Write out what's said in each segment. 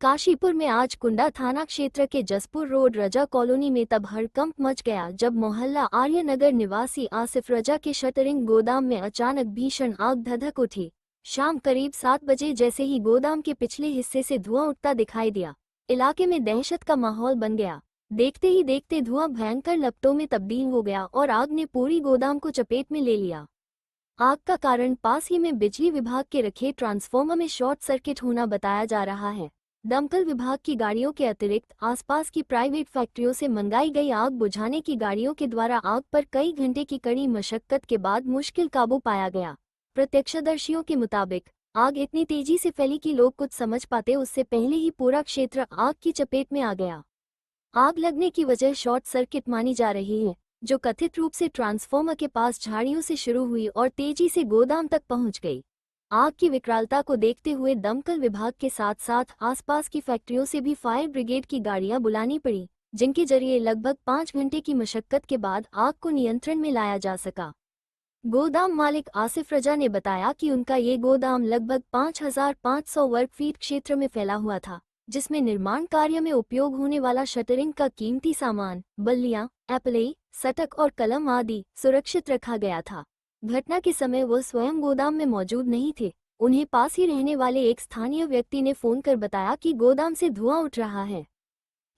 काशीपुर में आज कुंडा थाना क्षेत्र के जसपुर रोड रजा कॉलोनी में तब हड़कंप मच गया जब मोहल्ला आर्यनगर निवासी आसिफ रजा के शटरिंग गोदाम में अचानक भीषण आग धधक उठी। शाम करीब 7 बजे जैसे ही गोदाम के पिछले हिस्से से धुआं उठता दिखाई दिया, इलाके में दहशत का माहौल बन गया। देखते ही देखते धुआं भयंकर लपटों में तब्दील हो गया और आग ने पूरी गोदाम को चपेट में ले लिया। आग का कारण पास ही में बिजली विभाग के रखे ट्रांसफार्मर में शॉर्ट सर्किट होना बताया जा रहा है। दमकल विभाग की गाड़ियों के अतिरिक्त आसपास की प्राइवेट फैक्ट्रियों से मंगाई गई आग बुझाने की गाड़ियों के द्वारा आग पर कई घंटे की कड़ी मशक्कत के बाद मुश्किल काबू पाया गया। प्रत्यक्षदर्शियों के मुताबिक आग इतनी तेजी से फैली कि लोग कुछ समझ पाते उससे पहले ही पूरा क्षेत्र आग की चपेट में आ गया। आग लगने की वजह शॉर्ट सर्किट मानी जा रही है, जो कथित रूप से ट्रांसफार्मर के पास झाड़ियों से शुरू हुई और तेजी से गोदाम तक पहुंच गई। आग की विकरालता को देखते हुए दमकल विभाग के साथ साथ आसपास की फैक्ट्रियों से भी फायर ब्रिगेड की गाड़ियां बुलानी पड़ी, जिनके जरिए लगभग 5 घंटे की मशक्कत के बाद आग को नियंत्रण में लाया जा सका। गोदाम मालिक आसिफ रजा ने बताया कि उनका ये गोदाम लगभग 5,500 वर्ग फीट क्षेत्र में फैला हुआ था, जिसमें निर्माण कार्य में उपयोग होने वाला शटरिंग का कीमती सामान, बल्लियां, एप्लाई, सटक और कलम आदि सुरक्षित रखा गया था। घटना के समय वो स्वयं गोदाम में मौजूद नहीं थे। उन्हें पास ही रहने वाले एक स्थानीय व्यक्ति ने फोन कर बताया कि गोदाम से धुआं उठ रहा है।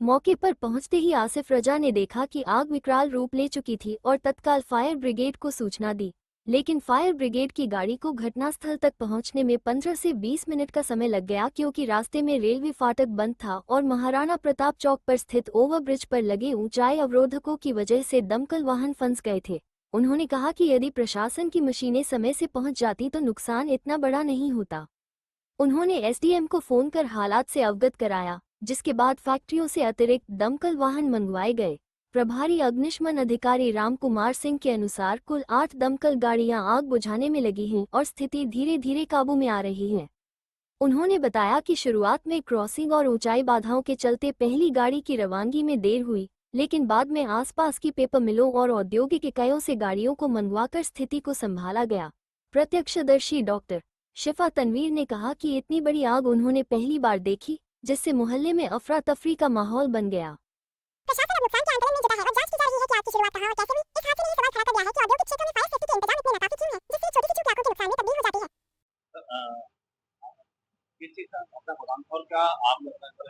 मौके पर पहुंचते ही आसिफ रजा ने देखा कि आग विकराल रूप ले चुकी थी और तत्काल फायर ब्रिगेड को सूचना दी, लेकिन फायर ब्रिगेड की गाड़ी को घटनास्थल तक पहुंचने में 15 से 20 मिनट का समय लग गया, क्योंकि रास्ते में रेलवे फाटक बंद था और महाराणा प्रताप चौक पर स्थित ओवरब्रिज पर लगे ऊंचाई अवरोधकों की वजह से दमकल वाहन फंस गए थे। उन्होंने कहा कि यदि प्रशासन की मशीनें समय से पहुंच जाती तो नुकसान इतना बड़ा नहीं होता। उन्होंने एसडीएम को फोन कर हालात से अवगत कराया, जिसके बाद फैक्ट्रियों से अतिरिक्त दमकल वाहन मंगवाए गए। प्रभारी अग्निशमन अधिकारी राम कुमार सिंह के अनुसार कुल 8 दमकल गाड़ियां आग बुझाने में लगी हैं और स्थिति धीरे धीरे काबू में आ रही है। उन्होंने बताया कि शुरुआत में क्रॉसिंग और ऊंचाई बाधाओं के चलते पहली गाड़ी की रवानगी में देर हुई, लेकिन बाद में आसपास की पेपर मिलों और औद्योगिक इकाइयों से गाड़ियों को मंगवाकर स्थिति को संभाला गया। प्रत्यक्षदर्शी डॉक्टर शिफा तनवीर ने कहा कि इतनी बड़ी आग उन्होंने पहली बार देखी, जिससे मोहल्ले में अफरा तफरी का माहौल बन गया। प्रशासन अब नुकसान के आंकलन में जुटा है और जांच की जा रही है कि आग की शुरुआत कहां और कैसे हुई। इस हादसे ने ये सवाल खड़ा कर दिया है कि औद्योगिक क्षेत्रों में फायर सेफ्टी के इंतजाम इतने नाकाफी क्यों हैं, जिससे छोटी सी चूक लाखों के नुकसान में तब्दील हो जाती है। किस चीज का अपना गोदाम था और क्या आग लगने पर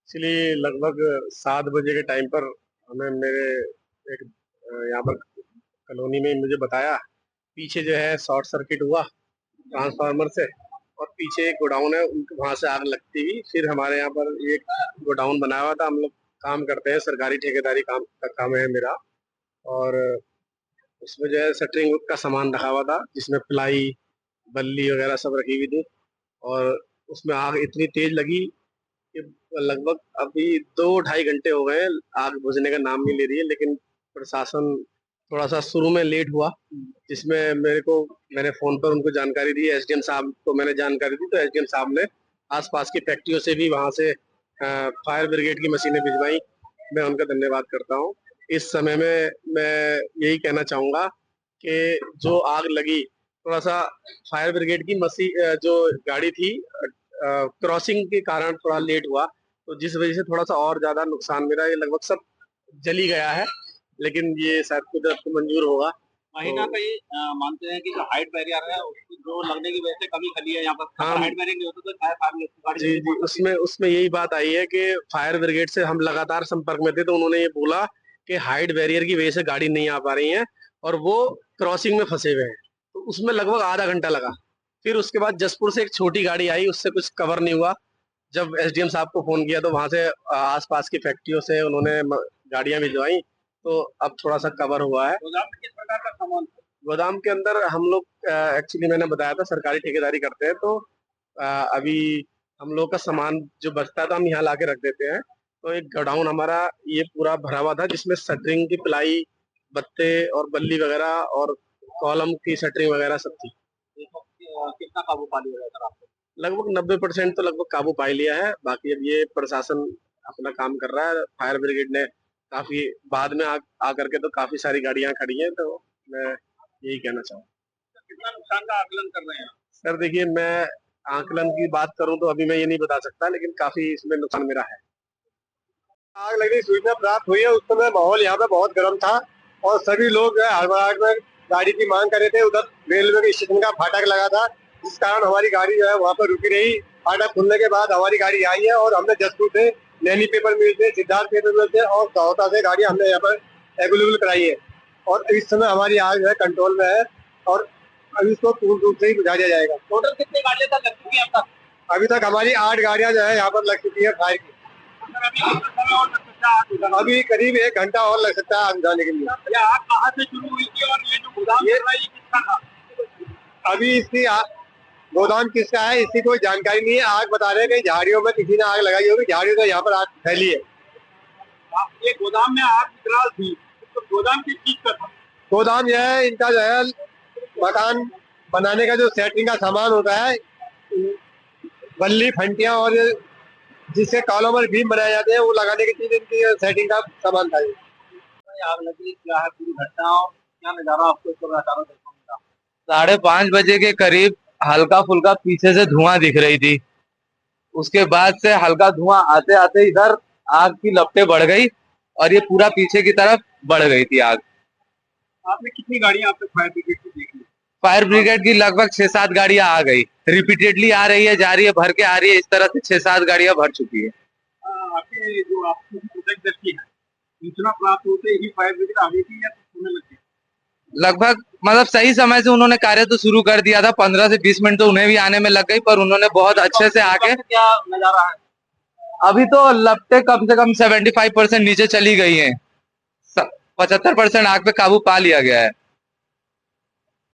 इसलिए लगभग 7 बजे के टाइम पर हमें मेरे एक यहाँ पर कॉलोनी में मुझे बताया पीछे जो है शॉर्ट सर्किट हुआ ट्रांसफार्मर से और पीछे एक गोडाउन है उनके वहां से आग लगती हुई। फिर हमारे यहाँ पर एक गोडाउन बनाया हुआ था, हम लोग काम करते हैं, सरकारी ठेकेदारी काम का काम है मेरा, और उसमें जो है शटरिंग का सामान रखा हुआ था जिसमें प्लाई बल्ली वगैरह सब रखी हुई थी। और उसमें आग इतनी तेज लगी कि लगभग अभी 2-2.5 घंटे हो गए, आग बुझने का नाम नहीं ले रही है। लेकिन प्रशासन थोड़ा सा शुरू में लेट हुआ, जिसमें मैंने फोन पर उनको जानकारी दी, एसडीएम साहब को मैंने जानकारी दी, तो एसडीएम साहब ने आसपास की फैक्ट्रियों से भी वहां से फायर ब्रिगेड की मशीनें भिजवाई। मैं उनका धन्यवाद करता हूँ। इस समय में मैं यही कहना चाहूंगा कि जो आग लगी, थोड़ा सा फायर ब्रिगेड की जो गाड़ी थी क्रॉसिंग के कारण थोड़ा लेट हुआ, तो जिस वजह से थोड़ा सा और ज्यादा नुकसान मेरा, ये लगभग सब जली गया है, लेकिन ये शायद कुदरत को मंजूर होगा। वही ना, कहीं मानते हैं कि जो हाइट बैरियर है उसको जो लगने की वजह से कमी खली है यहाँ पर। हाँ, हाइट बैरियर नहीं होता तो शायद गाड़ी जी जी, उसमें यही बात आई है कि फायर ब्रिगेड से हम लगातार संपर्क में थे, तो उन्होंने ये बोला कि हाइट बैरियर की वजह से गाड़ी नहीं आ पा रही है और वो क्रॉसिंग में फंसे हुए हैं, तो उसमें लगभग आधा घंटा लगा। फिर उसके बाद जसपुर से एक छोटी गाड़ी आई, उससे कुछ कवर नहीं हुआ। जब एसडीएम साहब को फोन किया तो वहां से आसपास की फैक्ट्रियों से उन्होंने गाड़ियां भिजवाई, तो अब थोड़ा सा कवर हुआ है। गोदाम में किस प्रकार का सामान था? गोदाम के अंदर हम लोग एक्चुअली मैंने बताया था सरकारी ठेकेदारी करते हैं, तो अभी हम लोग का सामान जो बचता है तो हम यहाँ ला के रख देते हैं। तो एक गोडाउन हमारा ये पूरा भरा हुआ था, जिसमें शटरिंग की प्लाई, बत्ते और बल्ली वगैरह और कॉलम की शटरिंग वगैरह सब थी। कितना काबू पा लिया सर आपको? लगभग 90% तो लगभग काबू पा लिया है। बाकी अब ये प्रशासन अपना काम कर रहा है। फायर ब्रिगेड ने काफी बाद में आकर के तो काफी सारी गाड़ियां खड़ी हैं, तो मैं यही कहना चाहूँ। कितना नुकसान का आकलन कर रहे हैं? सर देखिए, मैं आकलन की बात करूं तो अभी मैं ये नहीं बता सकता, लेकिन काफी इसमें नुकसान मेरा है। आग लगने की सूचना प्राप्त हुई है, उस समय माहौल यहाँ पे बहुत गर्म था और सभी लोग जो है हड़बड़ाहट में गाड़ी की मांग कर रहे थे। उधर रेलवे के स्टेशन का फाटक लगा था, जिस कारण हमारी गाड़ी जो है वहाँ पर रुकी रही। फाटक खुलने के बाद हमारी गाड़ी आई है और हमने जसपुर से, नैनी पेपर मिल से, सिद्धार्थ पेपर मिल से और सहोता से गाड़ी हमने यहाँ पर अवेलेबल कराई है और इस समय हमारी आग जो है कंट्रोल में है और अभी इसको पूर्ण रूप से ही बुझा दिया जाएगा। टोटल कितनी गाड़ियां तक लग चुकी है अब तक? अभी तक हमारी 8 गाड़ियां जो है यहाँ पर लग चुकी है फायर की। सर, अभी कितना समय और लग सकता है आग बुझाने में? अभी करीब 1 घंटा और लग सकता है आग बुझाने के लिए। ये आग कहाँ से शुरू हुई थी और ये जो गोदाम चल रहा है ये किसका था? अभी इसकी गोदाम किसका है इसकी कोई जानकारी नहीं है। आग बता रहे हैं कि झाड़ियों में किसी ने आग लगाई होगी, झाड़ियों से यहाँ पर आग फैली है। ये गोदाम में आग विकराल थी, तो गोदाम किस चीज का था? गोदाम जो है इनका जो है मकान बनाने का जो सेटिंग का सामान होता है, बल्ली, फंटियां और जिससे कॉलम और बीम बनाए जाते हैं, वो लगाने की चीज इनकी सेटिंग का सामान था। आग लगी, क्या है पूरी घटना और क्या नजारा आपको इस समय चारों तरफ मिला? 5:30 बजे के करीब हल्का फुल्का पीछे से धुआं दिख रही थी। उसके बाद से हल्का धुआं आते आते इधर आग की लपटें बढ़ गई और ये पूरा पीछे की तरफ बढ़ गई थी आग। आपने कितनी गाड़ियां आप तक फायर ब्रिगेड की देख ली? फायर ब्रिगेड की लगभग 6-7 गाड़ियां आ गई, रिपीटेडली आ रही है, जा रही है, भर के आ रही है। इस तरह से 6-7 गाड़ियां भर चुकी है। आपके जो आपकी प्रोटेक्ट करती है, सूचना प्राप्त होते ही फायर ब्रिगेड आ गई थी या होने लग गई? लगभग मतलब सही समय से उन्होंने कार्य तो शुरू कर दिया था। 15 से 20 मिनट तो उन्हें भी आने में लग गई, पर उन्होंने बहुत अच्छे से आके, क्या नजारा है? अभी तो लपटें कम से कम 75% नीचे चली गई हैं। 75% आग पे काबू पा लिया गया है।